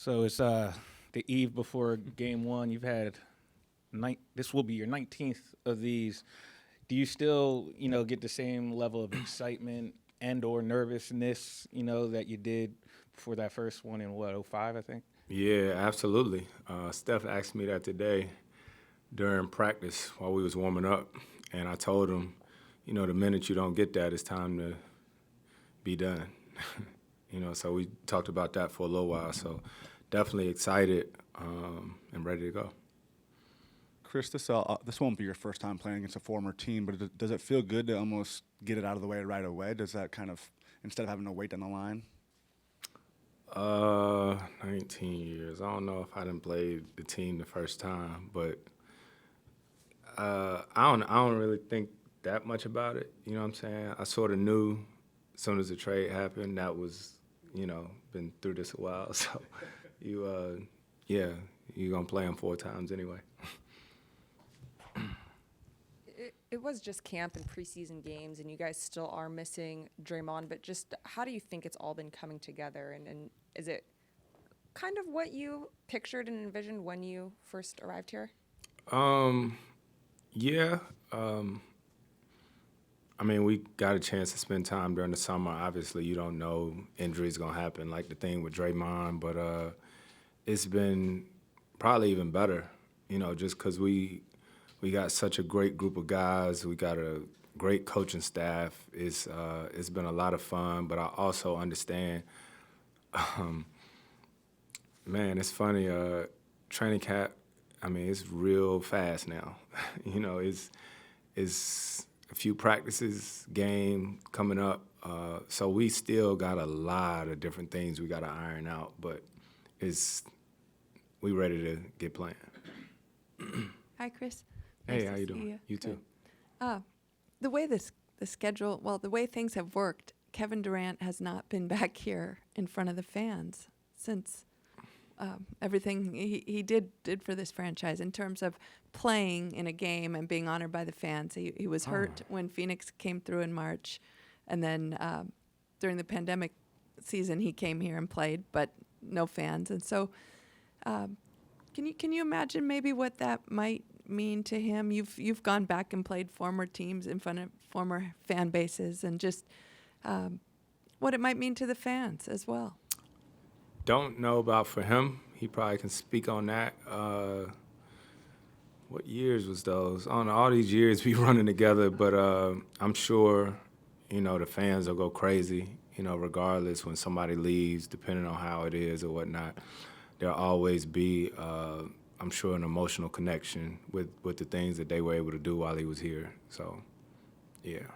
So it's the eve before game one. You've had this will be your 19th of these. Do you still, get the same level of excitement and or nervousness, that you did before that first one in '05, I think? Yeah, absolutely. Steph asked me that today during practice while we was warming up, and I told him, the minute you don't get that, it's time to be done. So we talked about that for a little while. So definitely excited and ready to go. Chris, this won't be your first time playing against a former team, but does it feel good to almost get it out of the way right away? Does that kind of, instead of having to wait down the line? 19 years. I don't know if I didn't play the team the first time, but I don't really think that much about it. You know what I'm saying? I sort of knew as soon as the trade happened that was, been through this a while. So you're gonna play them 4 times anyway. It was just camp and preseason games, and you guys still are missing Draymond, but just how do you think it's all been coming together? And is it kind of what you pictured and envisioned when you first arrived here? Yeah. We got a chance to spend time during the summer. Obviously, you don't know injuries going to happen, like the thing with Draymond, but it's been probably even better, just because we got such a great group of guys. We got a great coaching staff. It's been a lot of fun, but I also understand, man, it's funny, training camp, it's real fast now. It's a few practices, game coming up. So we still got a lot of different things we got to iron out, but we ready to get playing. Hi, Chris. Hey, Nice how to you see doing? You too. The way the way things have worked, Kevin Durant has not been back here in front of the fans since everything he did for this franchise in terms of playing in a game and being honored by the fans. He was hurt when Phoenix came through in March, and then during the pandemic season he came here and played, but no fans. And so, can you imagine maybe what that might mean to him? You've gone back and played former teams in front of former fan bases, and just what it might mean to the fans as well. Don't know about for him. He probably can speak on that. What years was those? On all these years we running together, but I'm sure, the fans will go crazy, regardless when somebody leaves, depending on how it is or whatnot. There'll always be, I'm sure, an emotional connection with the things that they were able to do while he was here. So, yeah.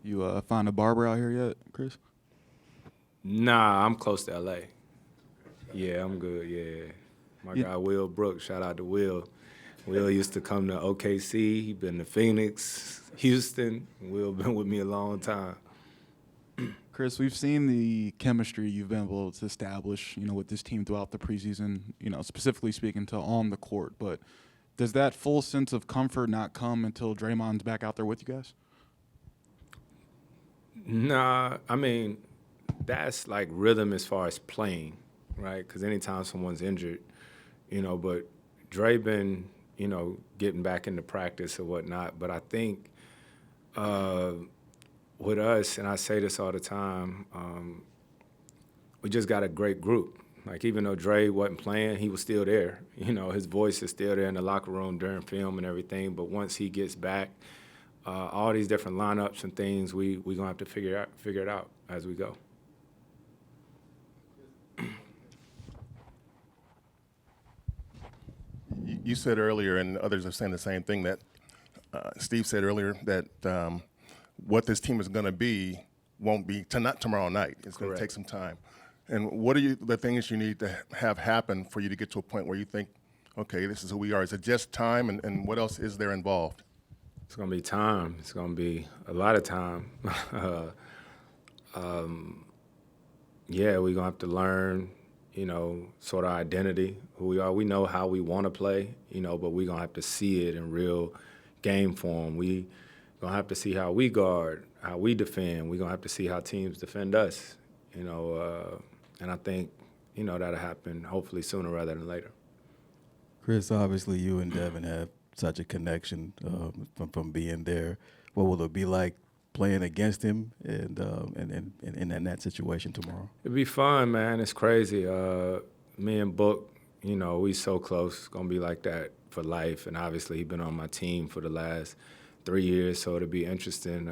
You find a barber out here yet, Chris? Nah, I'm close to L.A. Yeah, I'm good, yeah. My guy Will Brooks, shout out to Will. Will used to come to OKC. He been to Phoenix, Houston. Will been with me a long time. Chris, we've seen the chemistry you've been able to establish, with this team throughout the preseason, specifically speaking to on the court. But does that full sense of comfort not come until Draymond's back out there with you guys? Nah, that's like rhythm as far as playing, right? Because anytime someone's injured, but Dre been, getting back into practice or whatnot. But I think with us, and I say this all the time, we just got a great group. Like, even though Dre wasn't playing, he was still there. His voice is still there in the locker room during film and everything. But once he gets back, all these different lineups and things, we gonna have to figure it out as we go. You said earlier, and others are saying the same thing, that Steve said earlier that what this team is going to be won't be not tomorrow night. It's going to take some time. And what are the things you need to have happen for you to get to a point where you think, okay, this is who we are? Is it just time, and what else is there involved? It's going to be time. It's going to be a lot of time. Yeah, we're going to have to learn, sort of identity, who we are. We know how we want to play, but we're going to have to see it in real game form. We're going to have to see how we guard, how we defend. We're going to have to see how teams defend us, And I think that'll happen hopefully sooner rather than later. Chris, obviously you and Devin have such a connection from being there. What will it be like playing against him and in that situation tomorrow? It'd be fun, man. It's crazy. Me and Book, we so close. It's gonna be like that for life. And obviously, he's been on my team for the last 3 years, so it'll be interesting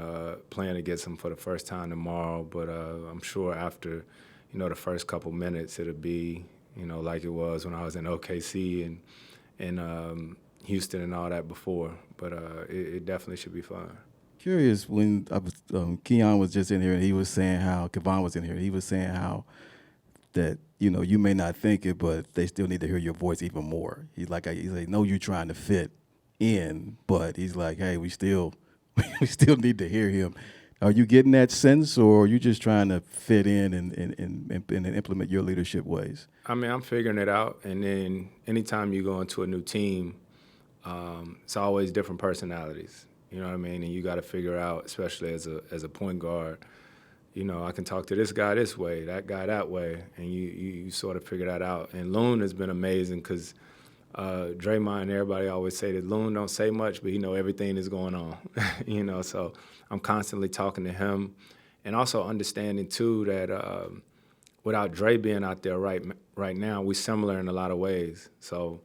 playing against him for the first time tomorrow. But I'm sure after, the first couple minutes, it'll be, like it was when I was in OKC and Houston and all that before. But it definitely should be fun. Curious, when I was, Keon was just in here and he was saying how, Kevon was in here, he was saying how that, you may not think it, but they still need to hear your voice even more. He's like, no, you're trying to fit in, but he's like, hey, we still need to hear him. Are you getting that sense, or are you just trying to fit in and implement your leadership ways? I mean, I'm figuring it out, and then anytime you go into a new team, it's always different personalities. You know what I mean? And you got to figure out, especially as a point guard, I can talk to this guy this way, that guy that way, and you sort of figure that out. And Loon has been amazing because Draymond and everybody always say that Loon don't say much, but he know everything that's going on. So I'm constantly talking to him, and also understanding too that without Dre being out there right now, we're similar in a lot of ways. So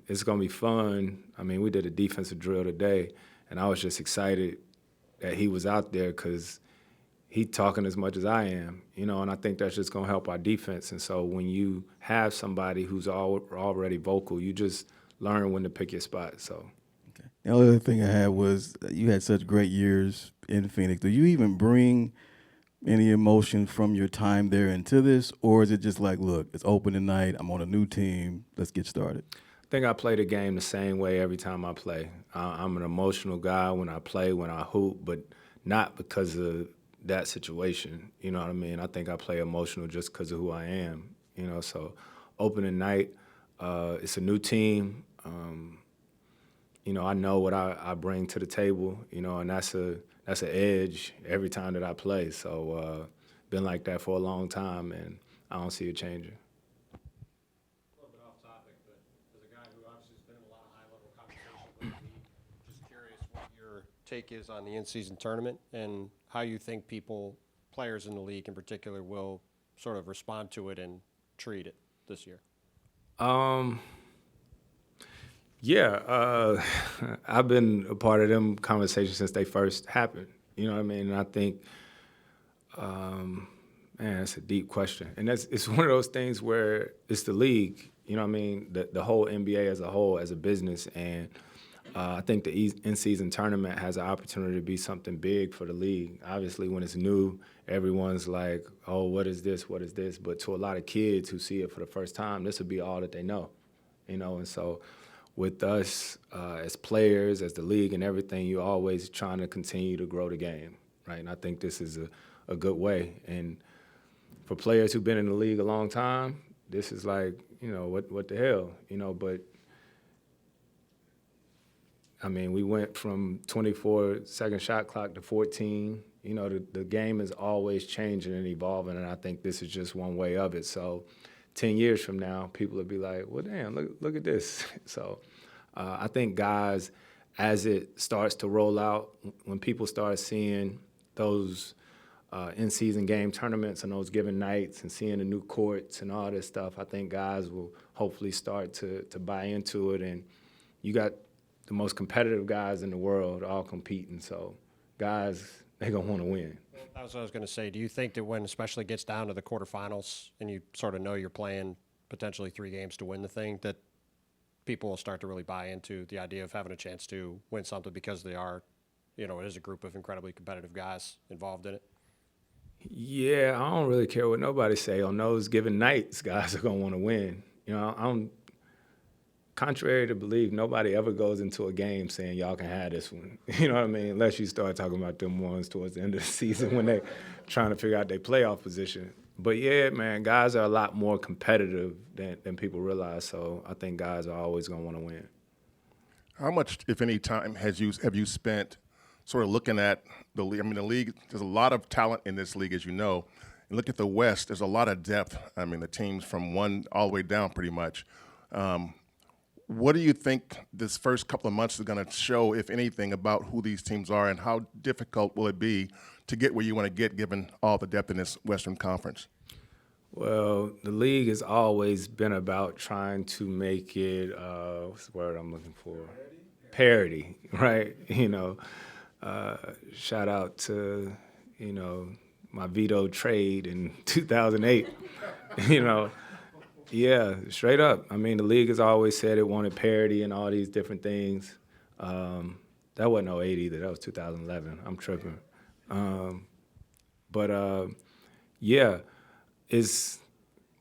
it's gonna be fun. I mean, we did a defensive drill today, and I was just excited that he was out there because he talking as much as I am, and I think that's just going to help our defense. And so when you have somebody who's already vocal, you just learn when to pick your spot. So, okay. The other thing I had was you had such great years in Phoenix. Do you even bring any emotion from your time there into this, or is it just like, look, it's open tonight, I'm on a new team, let's get started? I think I play the game the same way every time I play. I'm an emotional guy when I play, when I hoop, but not because of that situation, you know what I mean? I think I play emotional just because of who I am, so opening night, it's a new team. I know what I bring to the table, and that's an edge every time that I play. So been like that for a long time, and I don't see it changing. A little bit off topic, but as a guy who obviously has been in a lot of high-level conversations lately, just curious what your take is on the in-season tournament and how you think players in the league in particular, will sort of respond to it and treat it this year. Yeah, I've been a part of them conversations since they first happened. You know what I mean? And I think, man, that's a deep question. And it's one of those things where it's the league, you know what I mean? The whole NBA as a whole, as a business. And I think the in-season tournament has an opportunity to be something big for the league. Obviously, when it's new, everyone's like, oh, what is this? What is this? But to a lot of kids who see it for the first time, this will be all that they know, And so with us as players, as the league and everything, you're always trying to continue to grow the game, right? And I think this is a good way. And for players who've been in the league a long time, this is like, what the hell, but I mean, we went from 24-second shot clock to 14. The game is always changing and evolving, and I think this is just one way of it. So 10 years from now, people will be like, well, damn, look at this. So I think guys, as it starts to roll out, when people start seeing those in-season game tournaments and those given nights and seeing the new courts and all this stuff, I think guys will hopefully start to buy into it. And you got the most competitive guys in the world all competing. So guys, they're going to want to win. That was what I was going to say. Do you think that when especially gets down to the quarterfinals and you sort of know you're playing potentially 3 games to win the thing, that people will start to really buy into the idea of having a chance to win something because they are, it is a group of incredibly competitive guys involved in it? Yeah, I don't really care what nobody say. On those given nights, guys are going to want to win. I'm contrary to belief, nobody ever goes into a game saying y'all can have this one. You know what I mean? Unless you start talking about them ones towards the end of the season when they're trying to figure out their playoff position. But yeah, man, guys are a lot more competitive than people realize. So I think guys are always going to want to win. How much, if any, time have you spent sort of looking at the league? I mean, the league, there's a lot of talent in this league, as you know, look at the West, there's a lot of depth. I mean, the teams from 1 all the way down pretty much. What do you think this first couple of months is going to show, if anything, about who these teams are, and how difficult will it be to get where you want to get given all the depth in this Western Conference? Well, the league has always been about trying to make it, what's the word I'm looking for? Parity, right? Shout out to, my veto trade in 2008, Yeah, straight up. I mean, the league has always said it wanted parity and all these different things. That wasn't '08 either. That was 2011. I'm tripping. Yeah, it's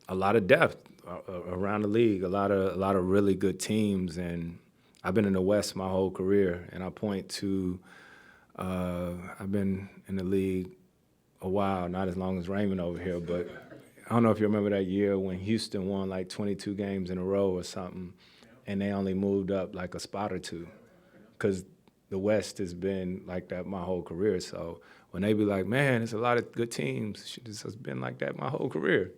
a lot of depth around the league. A lot of really good teams, and I've been in the West my whole career. And I point to I've been in the league a while, not as long as Raymond over here, but I don't know if you remember that year when Houston won like 22 games in a row or something, and they only moved up like a spot or two, because the West has been like that my whole career. So when they be like, man, there's a lot of good teams, this has been like that my whole career.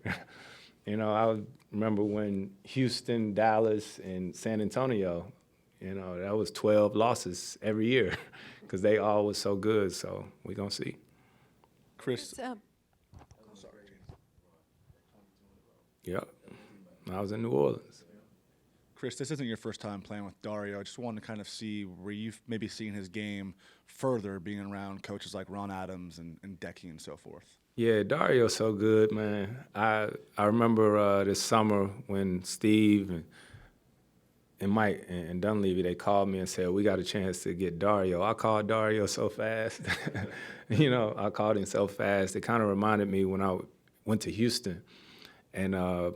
I remember when Houston, Dallas, and San Antonio, that was 12 losses every year because they all was so good. So we're going to see. Chris, Yep. I was in New Orleans. Chris, this isn't your first time playing with Dario. I just wanted to kind of see where you've maybe seen his game further, being around coaches like Ron Adams and Decky and so forth. Yeah, Dario's so good, man. I remember this summer when Steve and Mike and Dunleavy, they called me and said, we got a chance to get Dario. I called Dario so fast. I called him so fast. It kind of reminded me when I went to Houston. And I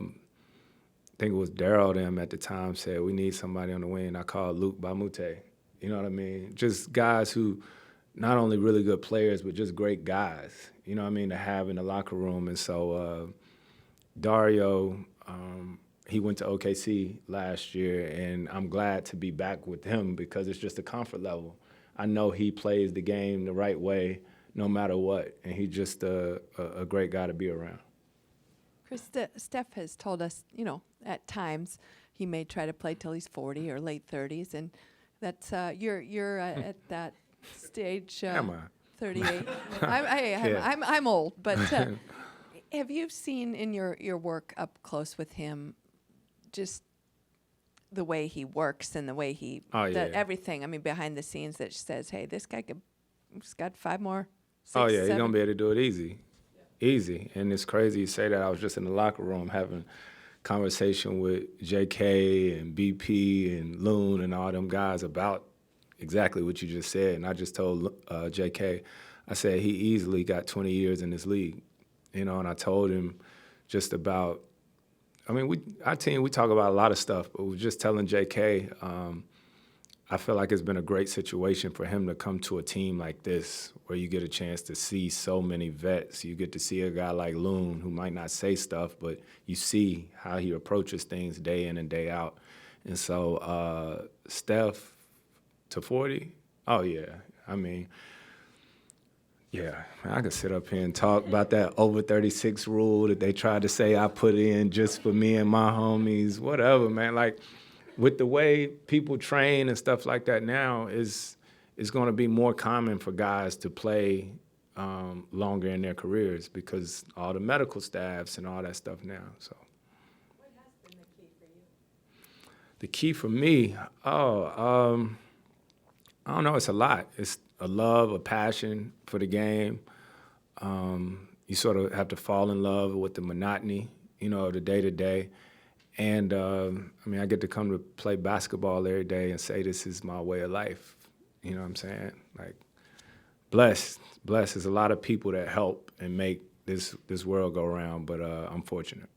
think it was Daryl them at the time said, we need somebody on the wing. I called Luke Bamute. You know what I mean? Just guys who not only really good players, but just great guys, to have in the locker room. And so Dario, he went to OKC last year, and I'm glad to be back with him because it's just a comfort level. I know he plays the game the right way no matter what, and he's just a great guy to be around. Chris, Steph has told us, at times he may try to play till he's 40 or late 30s, and that's you're at that stage. Am I? 38. I'm old, but have you seen in your work up close with him, just the way he works and the way he everything? I mean, behind the scenes that says, hey, this guy he's got 5 more. 6, He's 7. gonna be able to do it easy. Easy. And it's crazy you say that. I was just in the locker room having conversation with JK and BP and Loon and all them guys about exactly what you just said. And I just told JK, I said he easily got 20 years in this league. And I told him just about, our team, we talk about a lot of stuff, but we're just telling JK, I feel like it's been a great situation for him to come to a team like this where you get a chance to see so many vets. You get to see a guy like Loon who might not say stuff, but you see how he approaches things day in and day out. And so Steph to 40, oh, yeah. Yeah, I could sit up here and talk about that over 36 rule that they tried to say I put in just for me and my homies, whatever, man. Like, with the way people train and stuff like that now, it's going to be more common for guys to play longer in their careers because all the medical staffs and all that stuff now. So, What has been the key for you? The key for me, I don't know. It's a lot. It's a love, a passion for the game. You sort of have to fall in love with the monotony, the day-to-day. And, I get to come to play basketball every day and say this is my way of life. You know what I'm saying? Like, blessed. There's a lot of people that help and make this world go round, but I'm fortunate.